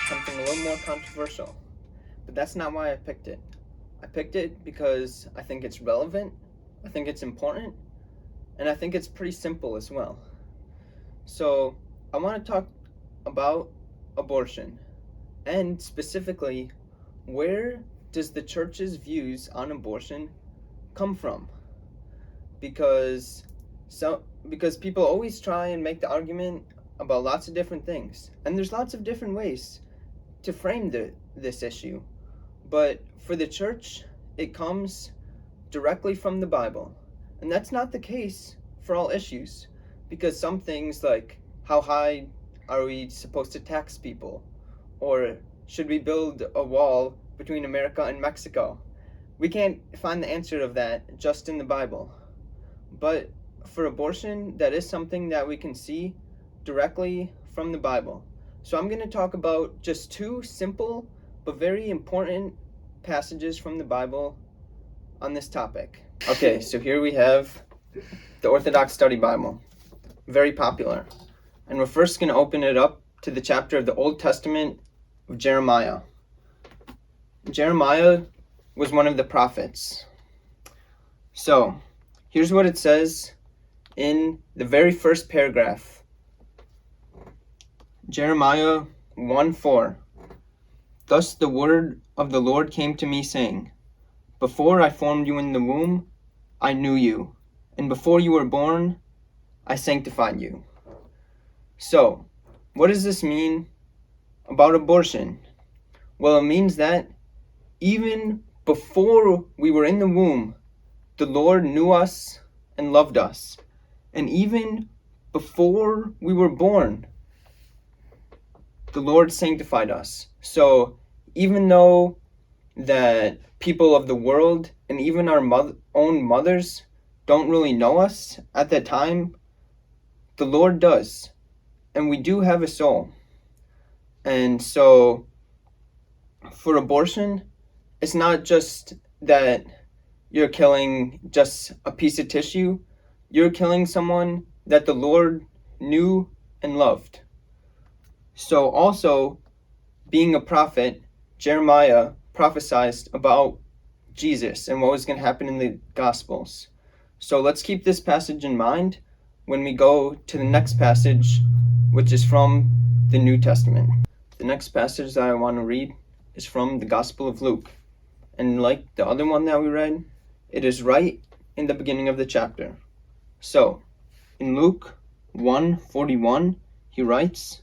something a little more controversial. But that's not why I picked it. I picked it because I think it's relevant, I think it's important, and I think it's pretty simple as well. So, I want to talk about abortion, and specifically, where does the church's views on abortion come from? Because people always try and make the argument about lots of different things, and there's lots of different ways to frame this issue. But for the church, it comes directly from the Bible. And that's not the case for all issues, because some things like how high are we supposed to tax people, or should we build a wall between America and Mexico? We can't find the answer of that just in the Bible. But for abortion, that is something that we can see directly from the Bible. So I'm going to talk about just two simple but very important passages from the Bible on this topic. Okay, so here we have the Orthodox Study Bible, very popular. And we're first going to open it up to the chapter of the Old Testament of Jeremiah. Jeremiah was one of the prophets. So, here's what it says in the very first paragraph. Jeremiah 1:4. Thus the word of the Lord came to me, saying, Before I formed you in the womb, I knew you, and before you were born, I sanctified you. So, what does this mean about abortion? Well, it means that even before we were in the womb, the Lord knew us and loved us. And even before we were born, the Lord sanctified us. So, even though that people of the world and even our own mothers don't really know us at that time, the Lord does. And we do have a soul. And so, for abortion, it's not just that you're killing just a piece of tissue. You're killing someone that the Lord knew and loved. So also, being a prophet, Jeremiah prophesied about Jesus and what was going to happen in the Gospels. So let's keep this passage in mind when we go to the next passage, which is from the New Testament. The next passage that I want to read is from the Gospel of Luke. And like the other one that we read, it is right in the beginning of the chapter. So, in Luke 1:41, he writes,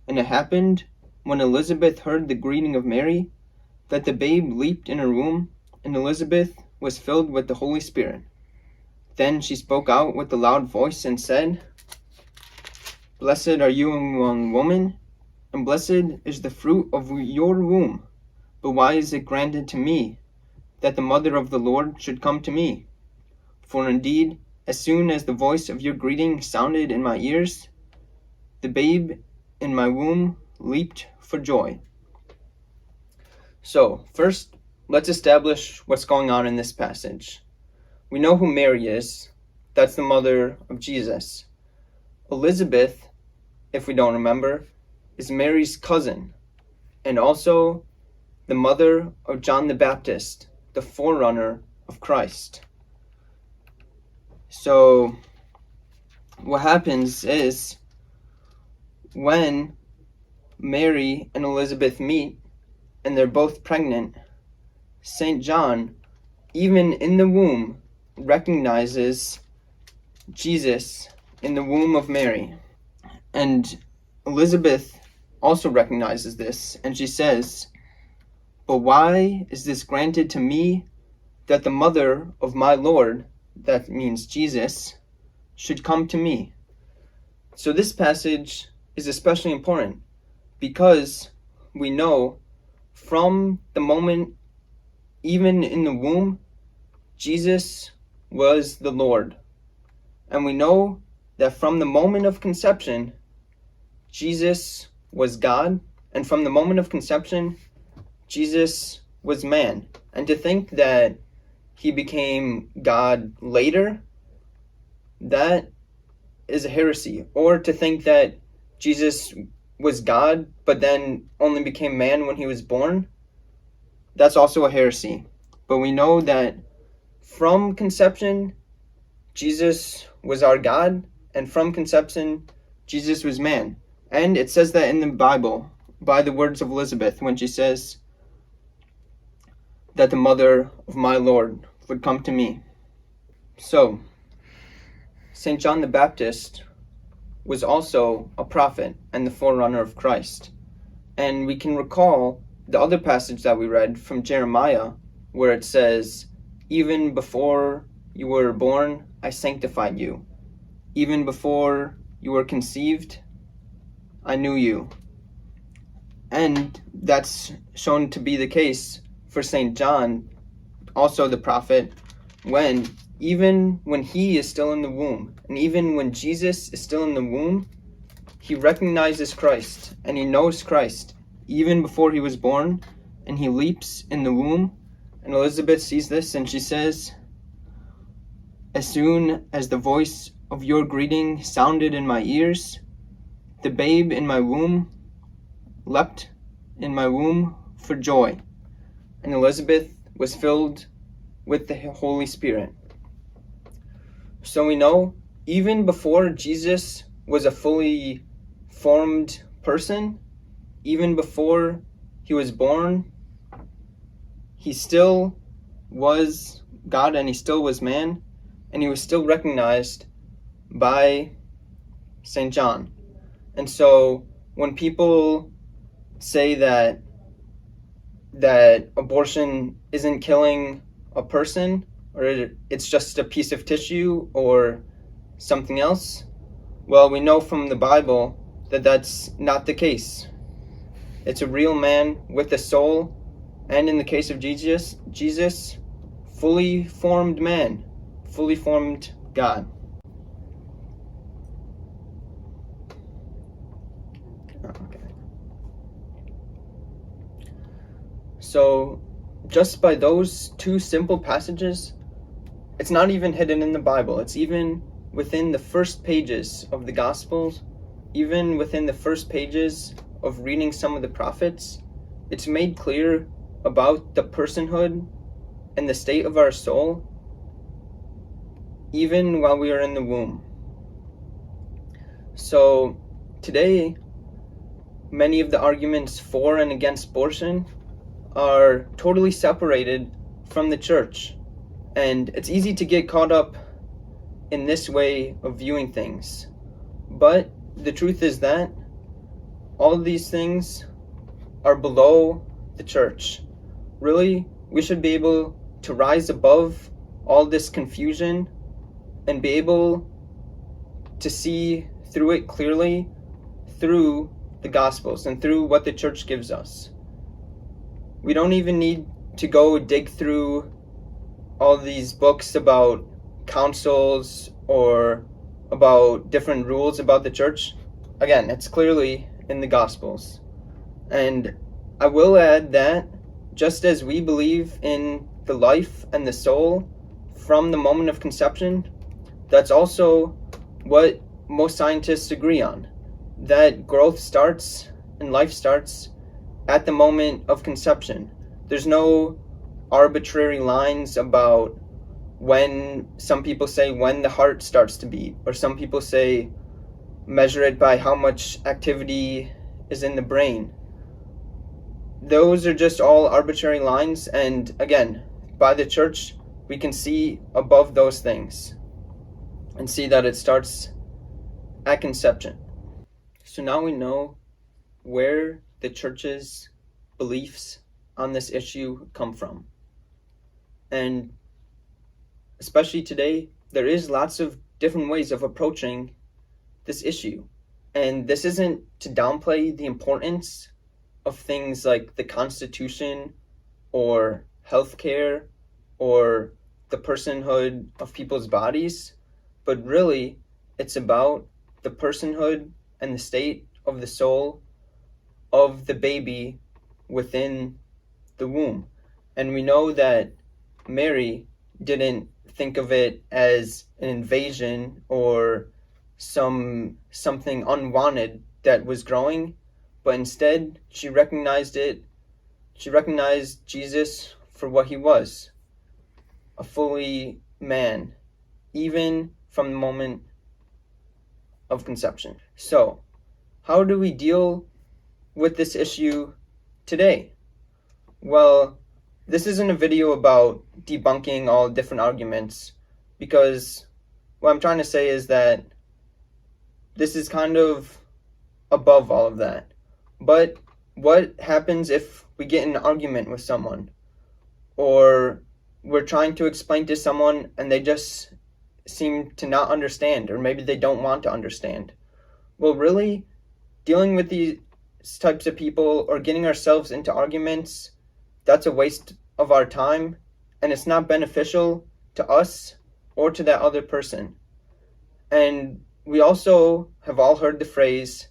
And it happened, when Elizabeth heard the greeting of Mary, that the babe leaped in her womb, and Elizabeth was filled with the Holy Spirit. Then she spoke out with a loud voice and said, Blessed are you among women, and blessed is the fruit of your womb. But why is it granted to me that the mother of the Lord should come to me? For indeed, as soon as the voice of your greeting sounded in my ears, the babe in my womb leaped for joy. So, first, let's establish what's going on in this passage. We know who Mary is. That's the mother of Jesus. Elizabeth, if we don't remember, is Mary's cousin, and also the mother of John the Baptist, the forerunner of Christ. So, what happens is, when Mary and Elizabeth meet, and they're both pregnant, St. John, even in the womb, recognizes Jesus in the womb of Mary. And Elizabeth also recognizes this, and she says, But why is this granted to me, that the mother of my Lord, that means Jesus, should come to me? So this passage is especially important because we know from the moment, even in the womb, Jesus was the Lord. And we know that from the moment of conception, Jesus was God, and from the moment of conception, Jesus was man. And to think that he became God later, that is a heresy. Or to think that Jesus was God, but then only became man when he was born, that's also a heresy. But we know that from conception, Jesus was our God, and from conception, Jesus was man. And it says that in the Bible, by the words of Elizabeth, when she says that the mother of my Lord would come to me. So, St. John the Baptist was also a prophet and the forerunner of Christ. And we can recall the other passage that we read from Jerimiah, where it says, even before you were born, I sanctified you. Even before you were conceived, I knew you. And that's shown to be the case for St. John, also the prophet, even when he is still in the womb, and even when Jesus is still in the womb, he recognizes Christ, and he knows Christ, even before he was born, and he leaps in the womb. And Elizabeth sees this, and she says, as soon as the voice of your greeting sounded in my ears, the babe in my womb leapt in my womb for joy. And Elizabeth was filled with the Holy Spirit. So we know, even before Jesus was a fully formed person, even before he was born, he still was God and he still was man, and he was still recognized by St. John. And so when people say that abortion isn't killing a person, or it's just a piece of tissue or something else, well, we know from the Bible that that's not the case. It's a real man with a soul, and in the case of Jesus, fully formed man, fully formed God. Okay. So, just by those two simple passages, it's not even hidden in the Bible. It's even within the first pages of the Gospels, even within the first pages of reading some of the prophets. It's made clear about the personhood and the state of our soul, even while we are in the womb. So today, many of the arguments for and against abortion are totally separated from the church. And it's easy to get caught up in this way of viewing things. But the truth is that all of these things are below the church. Really, we should be able to rise above all this confusion and be able to see through it clearly through the Gospels and through what the church gives us. We don't even need to go dig through all these books about councils or about different rules about the church. Again, it's clearly in the Gospels. And I will add that just as we believe in the life and the soul from the moment of conception, that's also what most scientists agree on, that growth starts and life starts at the moment of conception. There's no arbitrary lines about when, some people say when the heart starts to beat, or some people say measure it by how much activity is in the brain. Those are just all arbitrary lines, and again, by the church, we can see above those things and see that it starts at conception. So now we know where the church's beliefs on this issue come from. And especially today, there is lots of different ways of approaching this issue. And this isn't to downplay the importance of things like the Constitution or healthcare or the personhood of people's bodies, but really it's about the personhood and the state of the soul of the baby within the womb. And we know that Mary didn't think of it as an invasion or something unwanted that was growing, but instead she recognized Jesus for what he was, a fully man, even from the moment of conception. So, how do we deal with this issue today? Well, this isn't a video about debunking all different arguments, because what I'm trying to say is that this is kind of above all of that. But what happens if we get in an argument with someone, or we're trying to explain to someone and they just seem to not understand, or maybe they don't want to understand? Well, really, dealing with these types of people or getting ourselves into arguments, that's a waste of our time, and it's not beneficial to us or to that other person. And we also have all heard the phrase,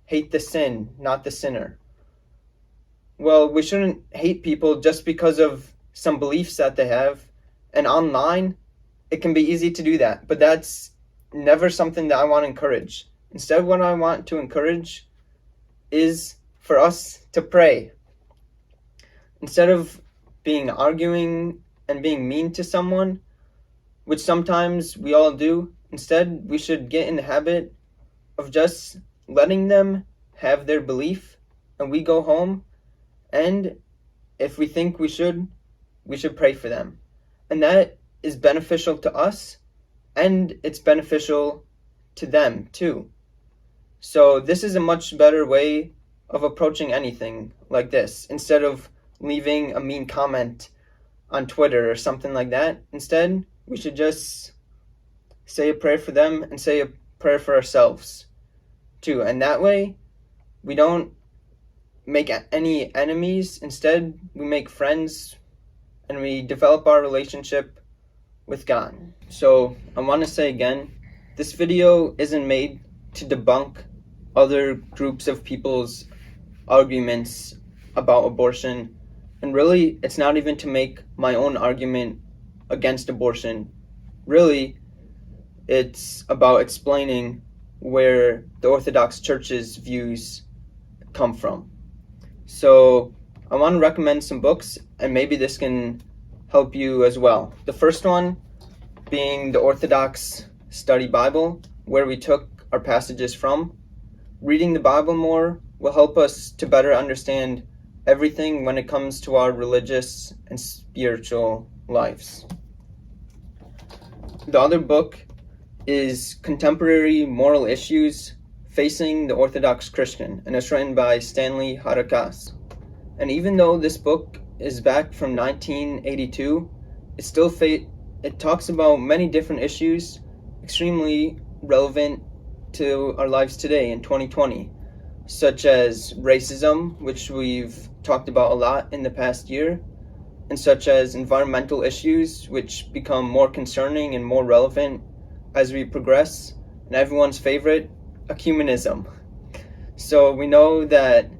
hate the sin, not the sinner. Well, we shouldn't hate people just because of some beliefs that they have. And online, it can be easy to do that, but that's never something that I want to encourage. Instead, what I want to encourage is for us to pray. Instead of arguing and being mean to someone, which sometimes we all do, instead we should get in the habit of just letting them have their belief, and we go home, and if we think we should pray for them. And that is beneficial to us, and it's beneficial to them too. So this is a much better way of approaching anything like this. Instead of leaving a mean comment on Twitter or something like that, instead we should just say a prayer for them and say a prayer for ourselves too. And that way we don't make any enemies. Instead, we make friends and we develop our relationship with God. So I want to say again, this video isn't made to debunk other groups of people's arguments about abortion. And really, it's not even to make my own argument against abortion. Really, it's about explaining where the Orthodox Church's views come from. So I want to recommend some books, and maybe this can help you as well. The first one being the Orthodox Study Bible, where we took our passages from. Reading the Bible more will help us to better understand everything when it comes to our religious and spiritual lives. The other book is Contemporary Moral Issues Facing the Orthodox Christian, and it's written by Stanley, Harakas. And even though this book is back from 1982, it talks about many different issues extremely relevant to our lives today in 2020, such as racism, which we've talked about a lot in the past year, and such as environmental issues, which become more concerning and more relevant as we progress, and everyone's favorite, ecumenism. So we know that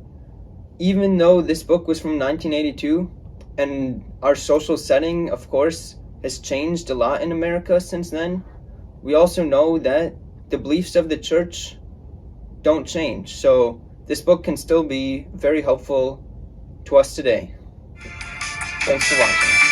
even though this book was from 1982, and our social setting, of course, has changed a lot in America since then, we also know that the beliefs of the church don't change. So this book can still be very helpful to us today. Thanks for watching.